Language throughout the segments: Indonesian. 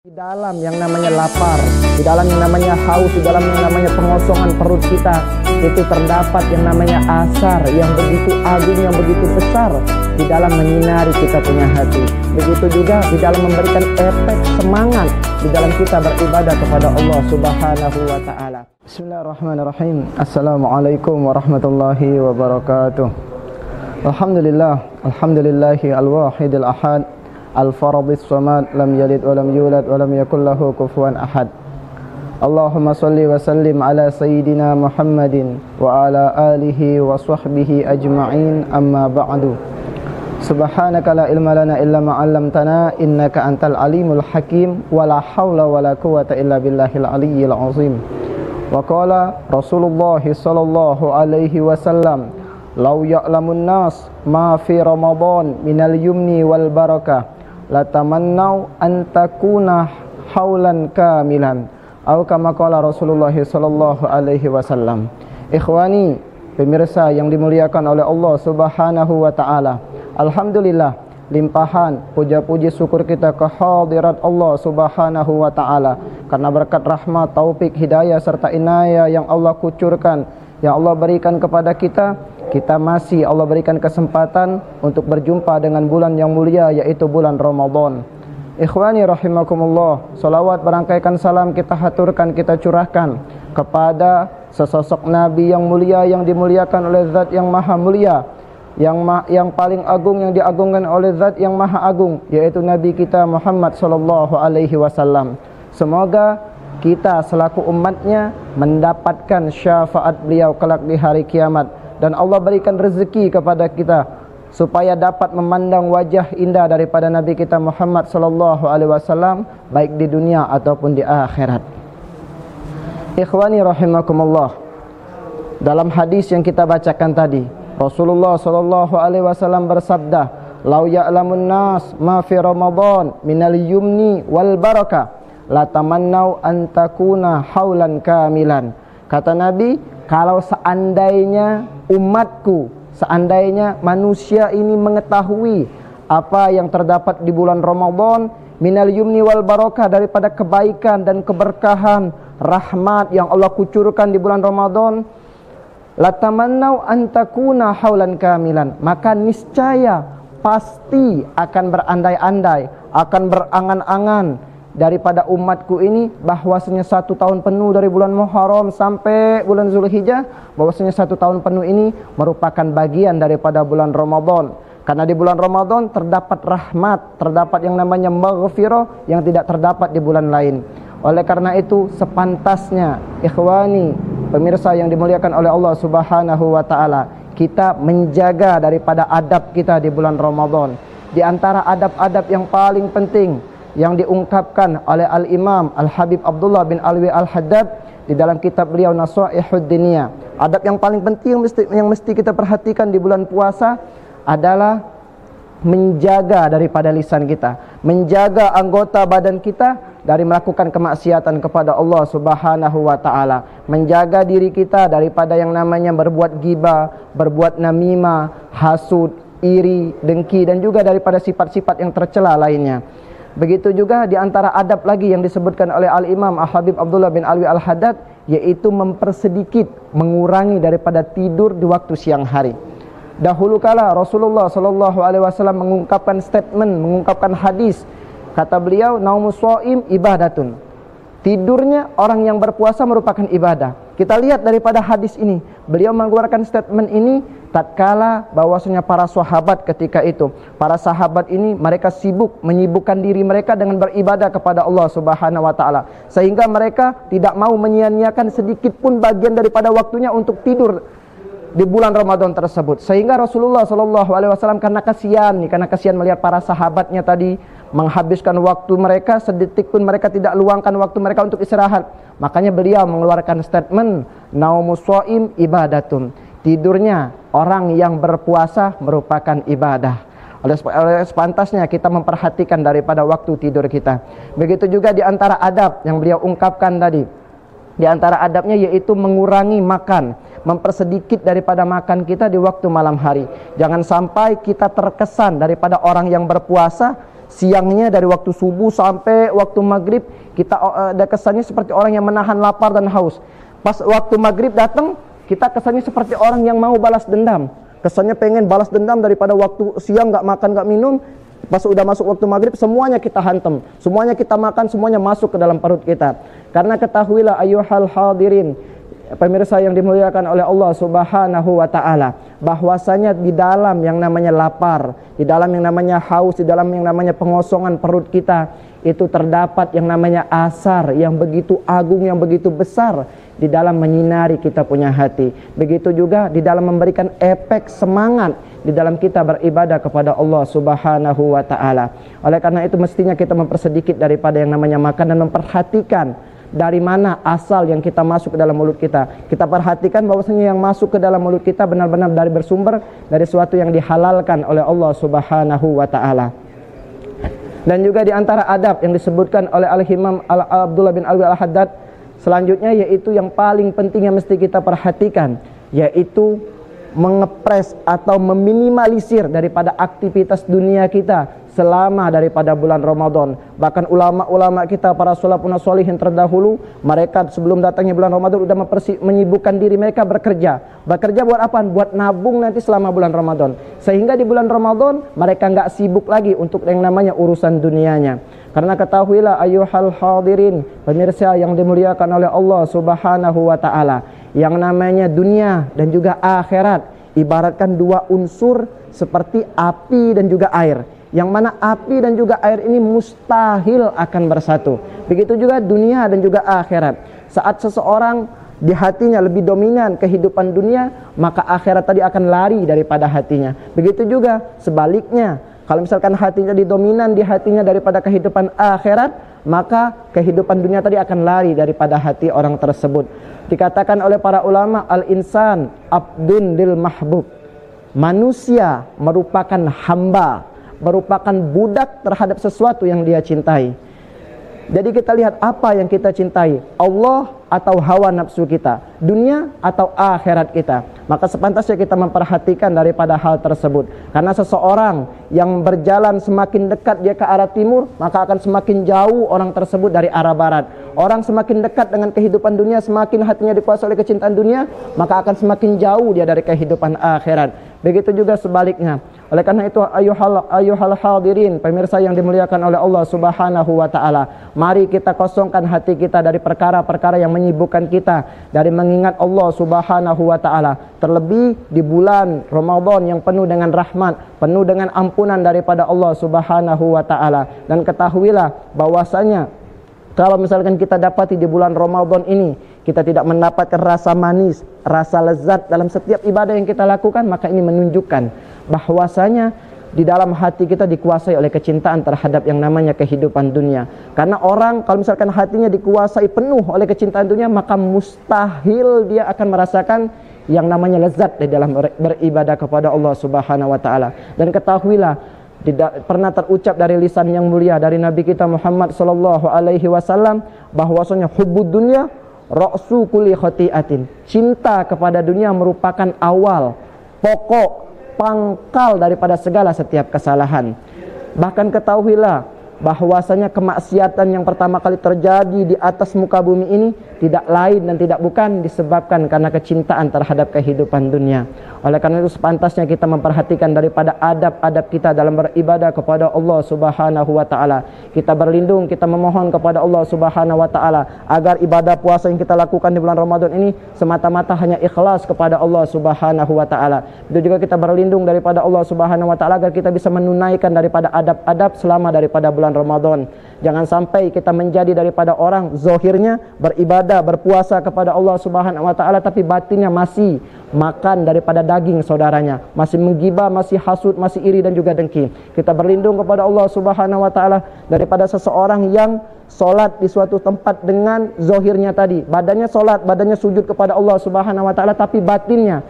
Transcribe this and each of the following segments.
Di dalam yang namanya lapar, di dalam yang namanya haus, di dalam yang namanya pengosongan perut kita, itu terdapat yang namanya asar yang begitu agung, yang begitu besar di dalam menyinari kita punya hati. Begitu juga di dalam memberikan efek semangat di dalam kita beribadah kepada Allah Subhanahu wa taala. Bismillahirrahmanirrahim. Assalamualaikum warahmatullahi wabarakatuh. Alhamdulillah, alhamdulillahi al-wahidil ahad, al-faradis samad, lam yalid wa lam yulad wa lam yakul lahu kufuwan ahad. Allahumma salli wa sallim ala sayyidina Muhammadin wa ala alihi wa sahbihi ajma'in, amma ba'du. Subhanaka la ilma lana illa ma 'allamtana innaka antal alimul hakim, wa la haula wa la quwwata illa billahil aliyyil azim. Wa qala Rasulullah sallallahu alaihi wasallam, "Lau ya'lamun nas ma fi Ramadan minal yumni wal barakah latamannau an takuna haulan kamilan." Atau kama qala Rasulullah sallallahu alaihi wasallam. Ikhwani, pemirsa yang dimuliakan oleh Allah Subhanahu wa taala. Alhamdulillah, limpahan puja-puji syukur kita kehadirat Allah Subhanahu wa taala karena berkat rahmat, taufik, hidayah serta inayah yang Allah kucurkan, yang Allah berikan kepada kita masih Allah berikan kesempatan untuk berjumpa dengan bulan yang mulia, yaitu bulan Ramadan. Ikhwani rahimakumullah, salawat berangkaikan salam kita haturkan, kita curahkan kepada sesosok Nabi yang mulia, yang dimuliakan oleh Zat yang maha mulia, yang paling agung, yang diagungkan oleh Zat yang maha agung, yaitu Nabi kita Muhammad sallallahu alaihi wasallam. Semoga kita selaku umatnya mendapatkan syafaat beliau kelak di hari kiamat, dan Allah berikan rezeki kepada kita supaya dapat memandang wajah indah daripada Nabi kita Muhammad sallallahu alaihi wasallam, baik di dunia ataupun di akhirat. Ikhwani rahimakumullah, dalam hadis yang kita bacakan tadi, Rasulullah sallallahu alaihi wasallam bersabda, "Lau ya'lamun nas ma fi Ramadan minal yumni wal barakah latamannau an takuna haulan kamilan." Kata Nabi, kalau seandainya umatku, seandainya manusia ini mengetahui apa yang terdapat di bulan Ramadan, minal yumni wal barakah, daripada kebaikan dan keberkahan, rahmat yang Allah kucurkan di bulan Ramadan, latamannau an takuna haulan kamilan, maka niscaya pasti akan berandai-andai, akan berangan-angan daripada umatku ini bahwasanya 1 tahun penuh dari bulan Muharram sampai bulan Zulhijjah, bahwasanya 1 tahun penuh ini merupakan bagian daripada bulan Ramadan. Karena di bulan Ramadan terdapat rahmat, terdapat yang namanya maghfirah yang tidak terdapat di bulan lain. Oleh karena itu sepantasnya, ikhwani, pemirsa yang dimuliakan oleh Allah Subhanahu wa taala, kita menjaga daripada adab kita di bulan Ramadan. Di antara adab-adab yang paling penting yang diungkapkan oleh Al-Imam Al-Habib Abdullah bin Alwi Al-Haddad di dalam kitab beliau Nasaihud Diniyah, adab yang paling penting yang mesti kita perhatikan di bulan puasa adalah menjaga daripada lisan kita, menjaga anggota badan kita dari melakukan kemaksiatan kepada Allah Subhanahu wa taala, menjaga diri kita daripada yang namanya berbuat ghibah, berbuat namimah, hasud, iri, dengki, dan juga daripada sifat-sifat yang tercela lainnya. Begitu juga di antara adab lagi yang disebutkan oleh Al-Imam Al-Habib Abdullah bin Alwi Al-Haddad, yaitu mempersedikit, mengurangi daripada tidur di waktu siang hari. Dahulu kala Rasulullah sallallahu alaihi wasallam mengungkapkan statement, mengungkapkan hadis. Kata beliau, "Naumus shaim ibadatun." Tidurnya orang yang berpuasa merupakan ibadah. Kita lihat daripada hadis ini, beliau mengeluarkan statement ini tatkala bahwasanya para sahabat ketika itu, para sahabat ini mereka menyibukkan diri mereka dengan beribadah kepada Allah Subhanahu wa taala, sehingga mereka tidak mau menyia-nyiakan sedikit pun bagian daripada waktunya untuk tidur di bulan Ramadan tersebut. Sehingga Rasulullah sallallahu alaihi wasallam karena kasihan melihat para sahabatnya tadi menghabiskan waktu mereka, sedetik pun mereka tidak luangkan waktu mereka untuk istirahat. Makanya beliau mengeluarkan statement, "Naumus shaim ibadatun." Tidurnya orang yang berpuasa merupakan ibadah. Oleh sepantasnya kita memperhatikan daripada waktu tidur kita. Begitu juga di antara adab yang beliau ungkapkan tadi, di antara adabnya yaitu mengurangi makan, mempersedikit daripada makan kita di waktu malam hari. Jangan sampai kita terkesan daripada orang yang berpuasa siangnya dari waktu subuh sampai waktu maghrib kita ada kesannya seperti orang yang menahan lapar dan haus. Pas waktu maghrib datang, kita kesannya seperti orang yang mau balas dendam. Kesannya pengen balas dendam daripada waktu siang nggak makan nggak minum. Pas udah masuk waktu maghrib, semuanya kita hantam, semuanya kita makan, semuanya masuk ke dalam perut kita. Karena ketahuilah ayyuhal hadirin, pemirsa yang dimuliakan oleh Allah Subhanahu wa taala, bahwasanya di dalam yang namanya lapar, di dalam yang namanya haus, di dalam yang namanya pengosongan perut kita, itu terdapat yang namanya asar yang begitu agung, yang begitu besar di dalam menyinari kita punya hati. Begitu juga di dalam memberikan efek semangat di dalam kita beribadah kepada Allah Subhanahu wa taala. Oleh karena itu mestinya kita mempersedikit daripada yang namanya makan dan memperhatikan dari mana asal yang kita masuk ke dalam mulut kita. Kita perhatikan bahwasanya yang masuk ke dalam mulut kita benar-benar dari bersumber dari sesuatu yang dihalalkan oleh Allah Subhanahu wa taala. Dan juga di antara adab yang disebutkan oleh Al-Imam Abdullah bin Al-Haddad selanjutnya, yaitu yang paling penting yang mesti kita perhatikan, yaitu mengepres atau meminimalisir daripada aktivitas dunia kita selama daripada bulan Ramadan. Bahkan ulama-ulama kita, para salafun sholihin terdahulu, mereka sebelum datangnya bulan Ramadan sudah menyibukkan diri mereka bekerja. Bekerja buat apa? Buat nabung nanti selama bulan Ramadan. Sehingga di bulan Ramadan mereka nggak sibuk lagi untuk yang namanya urusan dunianya. Karena ketahuilah ayyuhal hadirin, pemirsa yang dimuliakan oleh Allah Subhanahu wa taala, yang namanya dunia dan juga akhirat ibaratkan dua unsur seperti api dan juga air, yang mana api dan juga air ini mustahil akan bersatu. Begitu juga dunia dan juga akhirat. Saat seseorang di hatinya lebih dominan kehidupan dunia, maka akhirat tadi akan lari daripada hatinya. Begitu juga sebaliknya, kalau misalkan hatinya didominan di hatinya daripada kehidupan akhirat, maka kehidupan dunia tadi akan lari daripada hati orang tersebut. Dikatakan oleh para ulama, al-insan abdun lil mahbub. Manusia merupakan hamba, merupakan budak terhadap sesuatu yang dia cintai. Jadi kita lihat apa yang kita cintai, Allah atau hawa nafsu kita, dunia atau akhirat kita. Maka sepantasnya kita memperhatikan daripada hal tersebut. Karena seseorang yang berjalan semakin dekat dia ke arah timur, maka akan semakin jauh orang tersebut dari arah barat. Orang semakin dekat dengan kehidupan dunia, semakin hatinya dikuasai oleh kecintaan dunia, maka akan semakin jauh dia dari kehidupan akhirat. Begitu juga sebaliknya. Oleh karena itu ayyuhal hadirin, pemirsa yang dimuliakan oleh Allah Subhanahu wa taala, mari kita kosongkan hati kita dari perkara-perkara yang menyibukkan kita dari mengingat Allah Subhanahu wa taala. Terlebih di bulan Ramadan yang penuh dengan rahmat, penuh dengan ampunan daripada Allah Subhanahu wa taala. Dan ketahuilah bahwasanya kalau misalkan kita dapati di bulan Ramadan ini kita tidak mendapatkan rasa manis, rasa lezat dalam setiap ibadah yang kita lakukan, maka ini menunjukkan bahwasanya di dalam hati kita dikuasai oleh kecintaan terhadap yang namanya kehidupan dunia. Karena orang kalau misalkan hatinya dikuasai penuh oleh kecintaan dunia, maka mustahil dia akan merasakan yang namanya lezat di dalam beribadah kepada Allah Subhanahu wa taala. Dan ketahuilah, tidak pernah terucap dari lisan yang mulia dari Nabi kita Muhammad sallallahu alaihi wasallam bahwasanya hubbud dunya ra'su kulli khati'atin. Cinta kepada dunia merupakan awal, pokok, pangkal daripada segala setiap kesalahan. Bahkan ketahuilah bahwasanya kemaksiatan yang pertama kali terjadi di atas muka bumi ini tidak lain dan tidak bukan disebabkan karena kecintaan terhadap kehidupan dunia. Oleh karena itu sepantasnya kita memperhatikan daripada adab-adab kita dalam beribadah kepada Allah Subhanahu wa taala. Kita berlindung, kita memohon kepada Allah Subhanahu wa taala agar ibadah puasa yang kita lakukan di bulan Ramadan ini semata-mata hanya ikhlas kepada Allah Subhanahu wa taala. Itu juga kita berlindung daripada Allah Subhanahu wa taala agar kita bisa menunaikan daripada adab-adab selama daripada bulan Ramadan. Jangan sampai kita menjadi daripada orang zahirnya beribadah, berpuasa kepada Allah Subhanahu wa taala tapi batinnya masih makan daripada daging saudaranya, masih menggibah, masih hasud, masih iri dan juga dengki. Kita berlindung kepada Allah Subhanahu wa taala daripada seseorang yang solat di suatu tempat dengan zahirnya tadi, badannya solat, badannya sujud kepada Allah Subhanahu wa taala tapi batinnya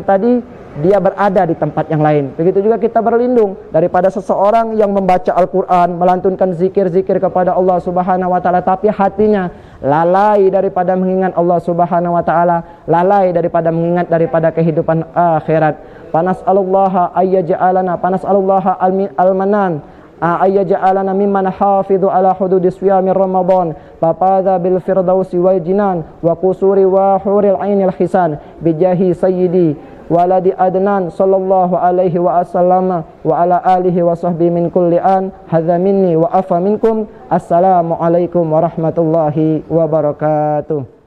tadi dia berada di tempat yang lain. Begitu juga kita berlindung daripada seseorang yang membaca Al-Quran, melantunkan zikir-zikir kepada Allah Subhanahu wa taala tapi hatinya lalai daripada mengingat Allah Subhanahu wa taala, lalai daripada mengingat daripada kehidupan akhirat. Panas'alullaha ayyaj'alana, panas'alullaha al-manan ayyaj'alana mimman hafidhu ala hududis siyami Ramadan fafaza bil firdausi wal jinan wa qusuri wa huril ainil hisan bijahi sayyidi waladi Adnan sallallahu alaihi wa sallam wa ala alihi wa sahbihi min kulli an hadza minni wa afa minkum. Assalamu alaikum warahmatullahi wabarakatuh.